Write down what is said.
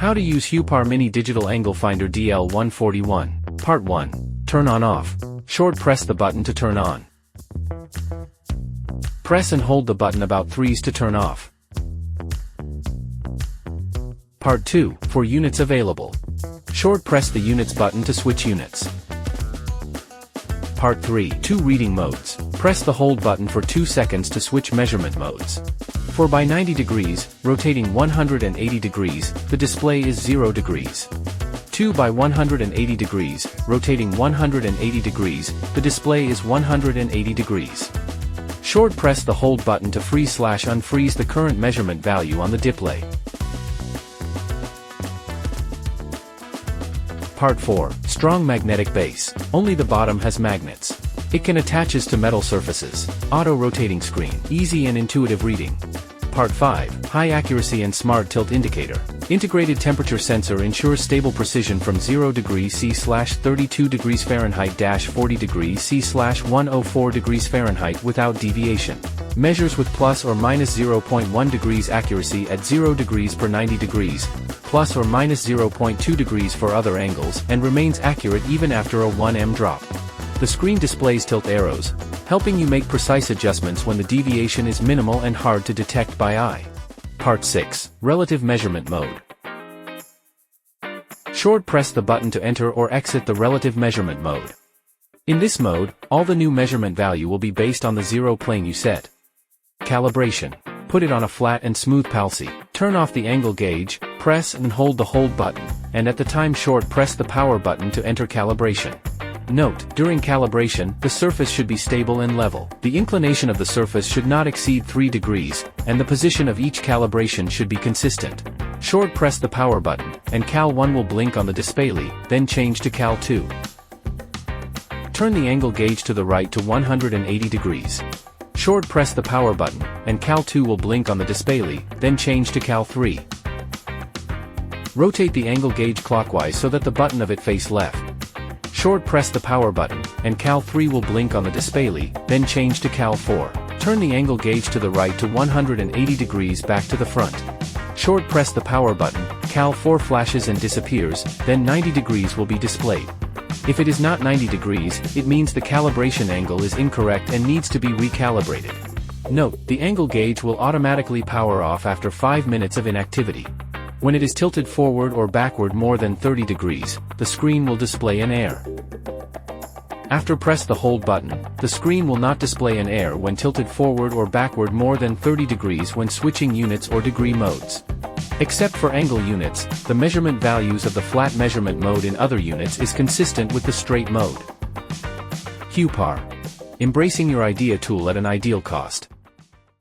How to use Huepar Mini Digital Angle Finder DL141. Part 1. Turn on off. Short press the button to turn on. Press and hold the button about 3s to turn off. Part 2. For units available. Short press the units button to switch units. Part 3. 2 reading modes. Press the hold button for 2 seconds to switch measurement modes. For by 90 degrees, rotating 180 degrees, the display is 0 degrees. 2 by 180 degrees, rotating 180 degrees, the display is 180 degrees. Short press the hold button to freeze/unfreeze the current measurement value on the display. Part 4. Strong magnetic base. Only the bottom has magnets. It can attaches to metal surfaces. Auto-rotating screen. Easy and intuitive reading. Part 5. High accuracy and smart tilt indicator. Integrated temperature sensor ensures stable precision from 0 degrees C/32 degrees Fahrenheit-40 degrees C/104 degrees Fahrenheit without deviation. Measures with plus or minus 0.1 degrees accuracy at 0 degrees per 90 degrees, plus or minus 0.2 degrees for other angles, and remains accurate even after a 1 drop. The screen displays tilt arrows, helping you make precise adjustments when the deviation is minimal and hard to detect by eye. Part 6. Relative measurement mode. Short press the button to enter or exit the relative measurement mode. In this mode, all the new measurement value will be based on the 0 plane you set. Calibration. Put it on a flat and smooth palsy. Turn off the angle gauge, press and hold the hold button, and at the time short press the power button to enter calibration. Note, during calibration, the surface should be stable and level. The inclination of the surface should not exceed 3 degrees, and the position of each calibration should be consistent. Short press the power button, and Cal 1 will blink on the display, then change to Cal 2. Turn the angle gauge to the right to 180 degrees. Short press the power button, and Cal 2 will blink on the display, then change to Cal 3. Rotate the angle gauge clockwise so that the button of it face left. Short press the power button, and Cal 3 will blink on the display, then change to Cal 4. Turn the angle gauge to the right to 180 degrees back to the front. Short press the power button, Cal 4 flashes and disappears, then 90 degrees will be displayed. If it is not 90 degrees, it means the calibration angle is incorrect and needs to be recalibrated. Note, the angle gauge will automatically power off after 5 minutes of inactivity. When it is tilted forward or backward more than 30 degrees, the screen will display an error. After press the hold button, the screen will not display an error when tilted forward or backward more than 30 degrees when switching units or degree modes. Except for angle units, the measurement values of the flat measurement mode in other units is consistent with the straight mode. Huepar. Embracing your idea tool at an ideal cost.